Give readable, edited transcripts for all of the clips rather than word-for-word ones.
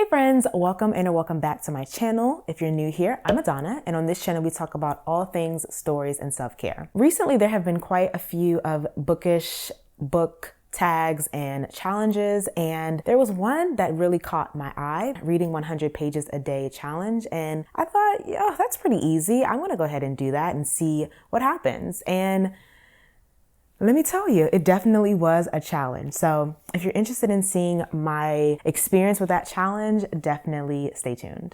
Hey friends, welcome and welcome back to my channel. If you're new here, I'm Adanna, and on this channel we talk about all things stories and self-care. Recently there have been quite a few of bookish book tags and challenges, and there was one that really caught my eye, reading 100 pages a day challenge, and I thought, yeah, that's pretty easy. I'm gonna go ahead and do that and see what happens. And let me tell you, it definitely was a challenge. So if you're interested in seeing my experience with that challenge, definitely stay tuned.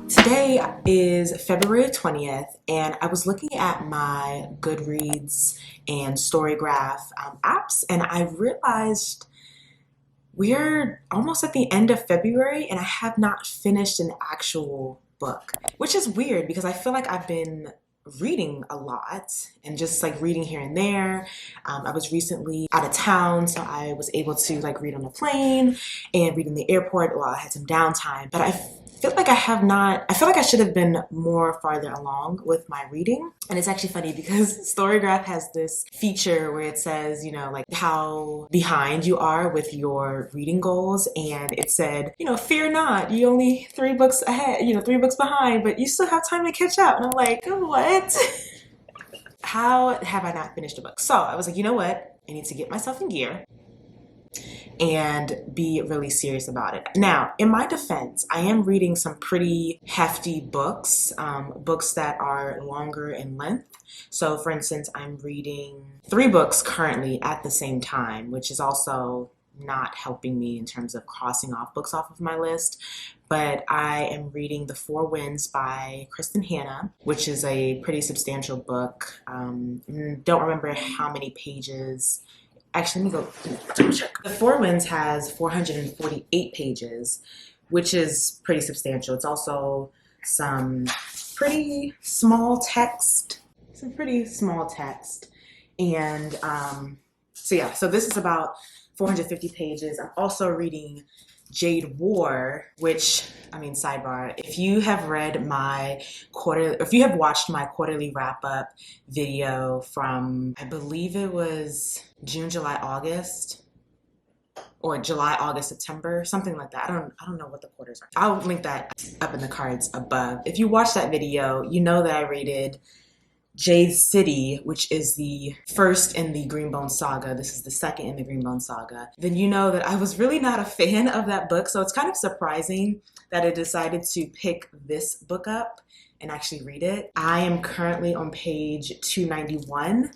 Today is February 20th, and I was looking at my Goodreads and Storygraph apps, and I realized we're almost at the end of February, and I have not finished an actual book, which is weird because I feel like I've been reading a lot and just like reading here and there. I was recently out of town, so I was able to like read on a plane and read in the airport while I had some downtime. But I feel like I feel like I should have been more farther along with my reading. And it's actually funny because Storygraph has this feature where it says, you know, like how behind you are with your reading goals. And it said, you know, fear not, you only 3 books ahead, you know, 3 books behind, but you still have time to catch up. And I'm like, what? How have I not finished a book? So I was like, you know what? I need to get myself in gear and be really serious about it. Now, in my defense, I am reading some pretty hefty books, books that are longer in length. So for instance, I'm reading 3 books currently at the same time, which is also not helping me in terms of crossing off books off of my list. But I am reading The 4 Winds by Kristen Hanna, which is a pretty substantial book. Don't remember how many pages. Actually, let me go double check. The 4 Winds has 448 pages, which is pretty substantial. It's also some pretty small text, And so this is about 450 pages. I'm also reading Jade War, which, I mean, sidebar, if you have watched my quarterly wrap-up video from, I believe it was June, July, August, or July, August, September, something like that. I don't know what the quarters are. I'll link that up in the cards above. If you watched that video, you know that I rated Jade City, which is the first in the Greenbone saga. This is the second in the Greenbone saga. Then you know that I was really not a fan of that book, so it's kind of surprising that I decided to pick this book up and actually read it. I am currently on page 291,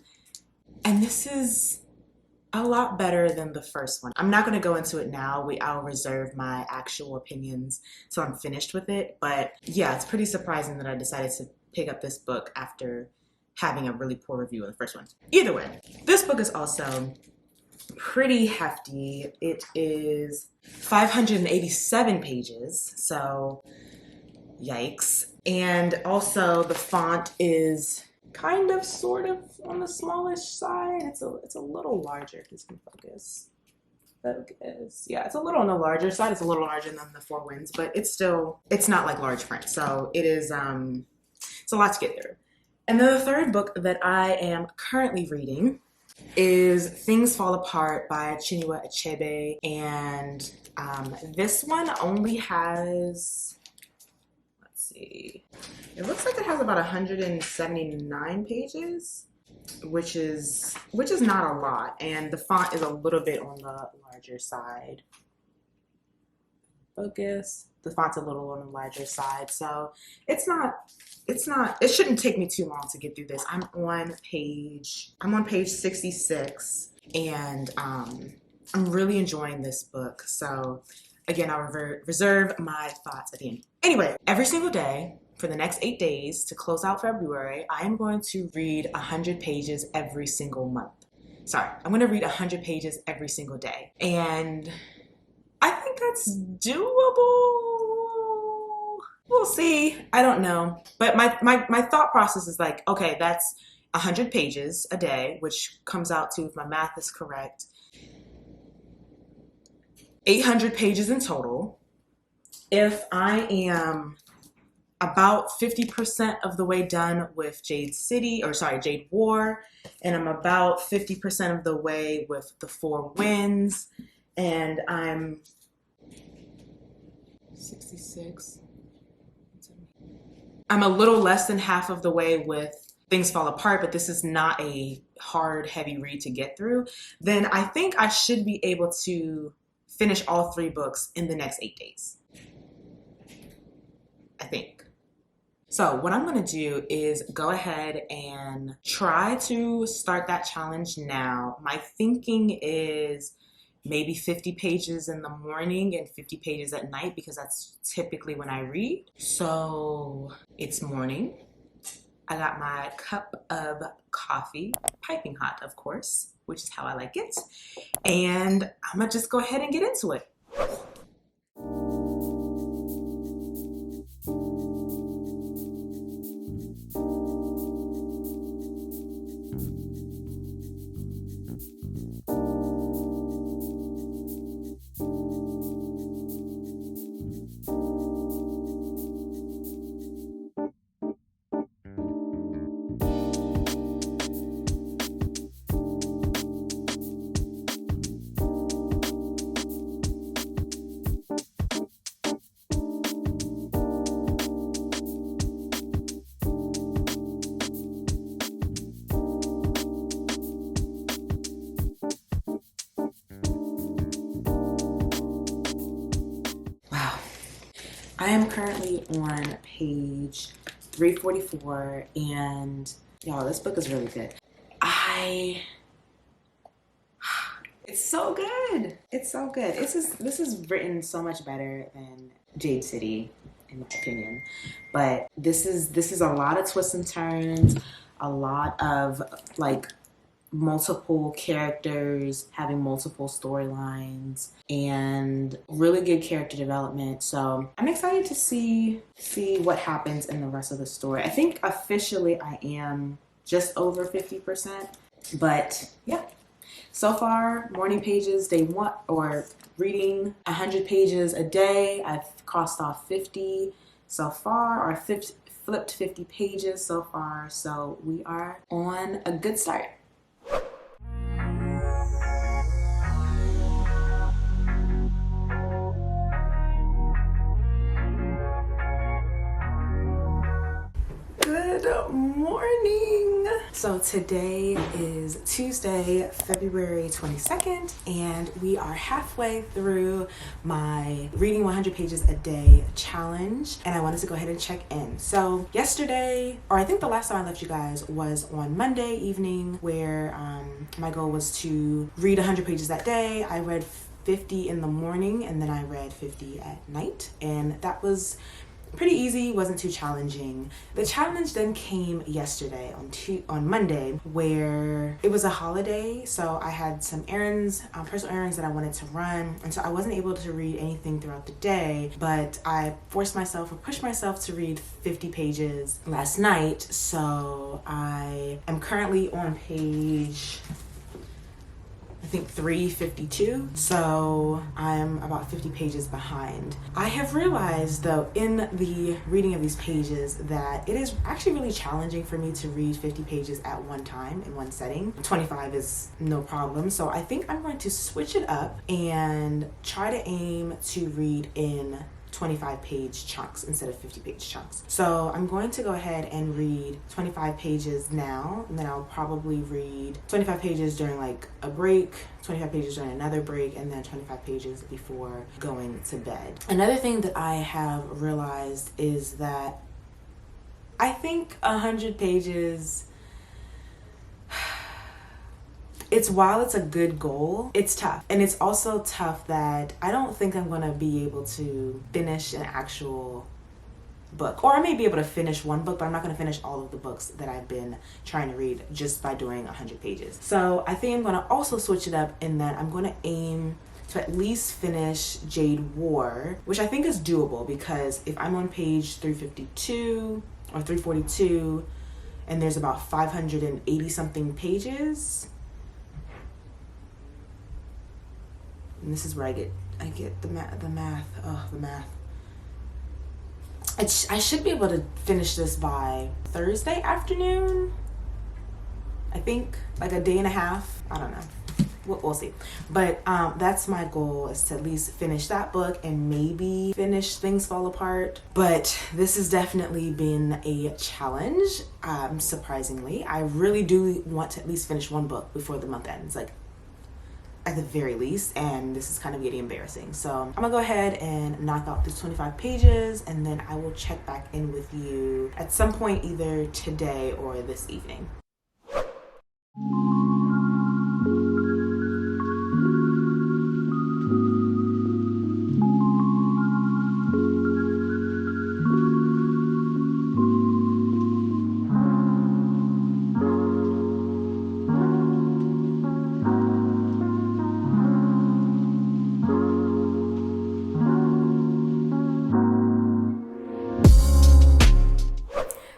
and this is a lot better than the first one. I'm not going to go into it now. I'll reserve my actual opinions so I'm finished with it. But yeah, it's pretty surprising that I decided to pick up this book after having a really poor review of the first one. Either way, this book is also pretty hefty. It is 587 pages, so yikes. And also the font is kind of sort of on the smallish side. It's a little larger. If this can focus. Yeah, it's a little on the larger side. It's a little larger than the 4 Winds, but it's not like large print. So it is it's a lot to get through. And then the third book that I am currently reading is Things Fall Apart by Chinua Achebe. And this one only has, let's see, it looks like it has about 179 pages, which is not a lot. And the font is a little bit on the larger side. Focus. The font's a little on the larger side, so it shouldn't take me too long to get through this. I'm on page 66, and I'm really enjoying this book. So again, I'll reserve my thoughts at the end. Anyway, every single day for the next 8 days to close out February, I am going to read 100 pages every single month. Sorry, I'm going to read 100 pages every single day, and I think that's doable. We'll see. I don't know. But my thought process is like, okay, that's 100 pages a day, which comes out to, if my math is correct, 800 pages in total. If I am about 50% of the way done with Jade War, and I'm about 50% of the way with The Four Winds, and I'm 66. I'm a little less than half of the way with Things Fall Apart, but this is not a hard, heavy read to get through. Then I think I should be able to finish all 3 books in the next 8 days. I think. So what I'm going to do is go ahead and try to start that challenge now. My thinking is maybe 50 pages in the morning and 50 pages at night, because that's typically when I read. So it's morning. I got my cup of coffee, piping hot, of course, which is how I like it. And I'm gonna just go ahead and get into it. I am currently on page 344, and y'all, this book is really good. It's so good. It's so good. This is written so much better than Jade City, in my opinion. But this is a lot of twists and turns, a lot of like multiple characters having multiple storylines, and really good character development. So I'm excited to see what happens in the rest of the story. I think officially I am just over 50%, but yeah. So far, morning pages, day one, or reading 100 pages a day. I've crossed off 50 so far, or flipped 50 pages so far. So we are on a good start. Good morning. So today is Tuesday, February 22nd, and we are halfway through my reading 100 pages a day challenge, and I wanted to go ahead and check in. So yesterday, or I think the last time I left you guys was on Monday evening, where my goal was to read 100 pages that day. I read 50 in the morning, and then I read 50 at night, and that was pretty easy, wasn't too challenging. The challenge then came yesterday on Monday, where it was a holiday, so I had some errands, personal errands that I wanted to run, and so I wasn't able to read anything throughout the day, but I pushed myself to read 50 pages last night. So I am currently on page, I think 352, so I'm about 50 pages behind. I have realized, though, in the reading of these pages, that it is actually really challenging for me to read 50 pages at one time in one setting. 25 is no problem, so I think I'm going to switch it up and try to aim to read in 25-page chunks instead of 50-page chunks. So I'm going to go ahead and read 25 pages now, and then I'll probably read 25 pages during like a break, 25 pages during another break, and then 25 pages before going to bed. Another thing that I have realized is that I think 100 pages, while it's a good goal, it's tough. And it's also tough that I don't think I'm gonna be able to finish an actual book. Or I may be able to finish one book, but I'm not gonna finish all of the books that I've been trying to read just by doing 100 pages. So I think I'm gonna also switch it up in that I'm gonna aim to at least finish Jade War, which I think is doable, because if I'm on page 352 or 342 and there's about 580 something pages, and this is where I get the math. I should be able to finish this by Thursday afternoon. I think like a day and a half. I don't know. We'll see. But that's my goal, is to at least finish that book and maybe finish Things Fall Apart. But this has definitely been a challenge, surprisingly. I really do want to at least finish one book before the month ends, like at the very least, and this is kind of getting embarrassing. So I'm gonna go ahead and knock out these 25 pages, and then I will check back in with you at some point either today or this evening.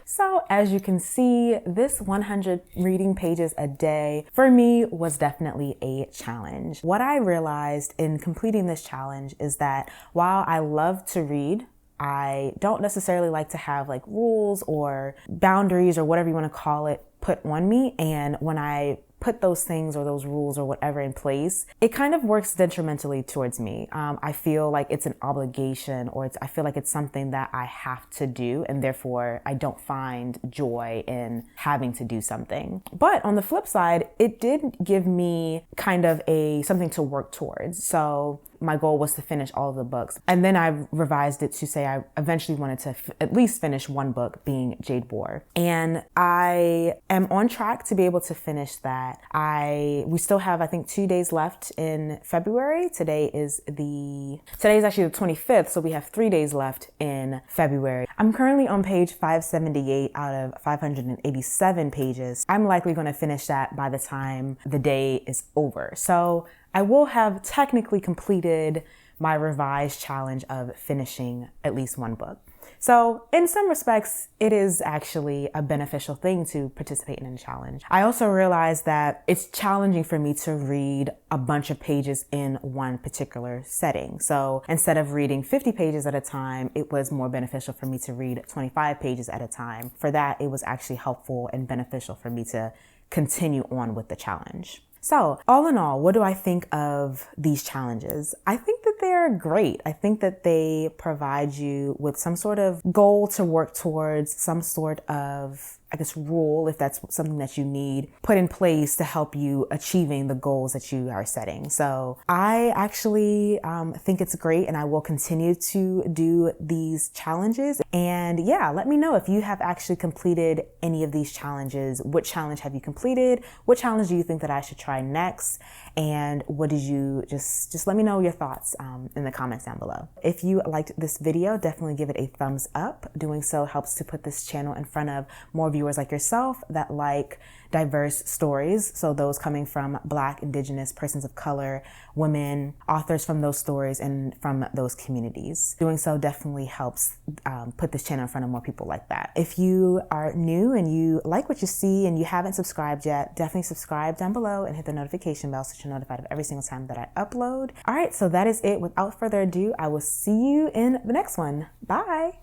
So as you can see, this 100 reading pages a day for me was definitely a challenge. What I realized in completing this challenge is that while I love to read, I don't necessarily like to have like rules or boundaries or whatever you want to call it put on me. And when I put those things or those rules or whatever in place, it kind of works detrimentally towards me. I feel like it's an obligation, or I feel like it's something that I have to do, and therefore I don't find joy in having to do something. But on the flip side, it did give me kind of something to work towards. So my goal was to finish all of the books. And then I revised it to say I eventually wanted to at least finish one book, being Jade War. And I am on track to be able to finish that. We still have, I think, 2 days left in February. Today is actually the 25th, so we have 3 days left in February. I'm currently on page 578 out of 587 pages. I'm likely going to finish that by the time the day is over. So I will have technically completed my revised challenge of finishing at least one book. So in some respects, it is actually a beneficial thing to participate in a challenge. I also realized that it's challenging for me to read a bunch of pages in one particular setting. So instead of reading 50 pages at a time, it was more beneficial for me to read 25 pages at a time. For that, it was actually helpful and beneficial for me to continue on with the challenge. So all in all, what do I think of these challenges? I think that they're great. I think that they provide you with some sort of goal to work towards, some sort of, I guess, rule, if that's something that you need put in place to help you achieving the goals that you are setting. So I actually think it's great, and I will continue to do these challenges. And yeah, let me know if you have actually completed any of these challenges. What challenge have you completed? What challenge do you think that I should try next? And what did you just let me know your thoughts in the comments down below. If you liked this video, definitely give it a thumbs up. Doing so helps to put this channel in front of more viewers like yourself that like diverse stories. So those coming from Black, Indigenous, persons of color, women, authors from those stories and from those communities. Doing so definitely helps put this channel in front of more people like that. If you are new and you like what you see and you haven't subscribed yet, definitely subscribe down below and hit the notification bell so you're notified of every single time that I upload. All right, so that is it. Without further ado, I will see you in the next one. Bye.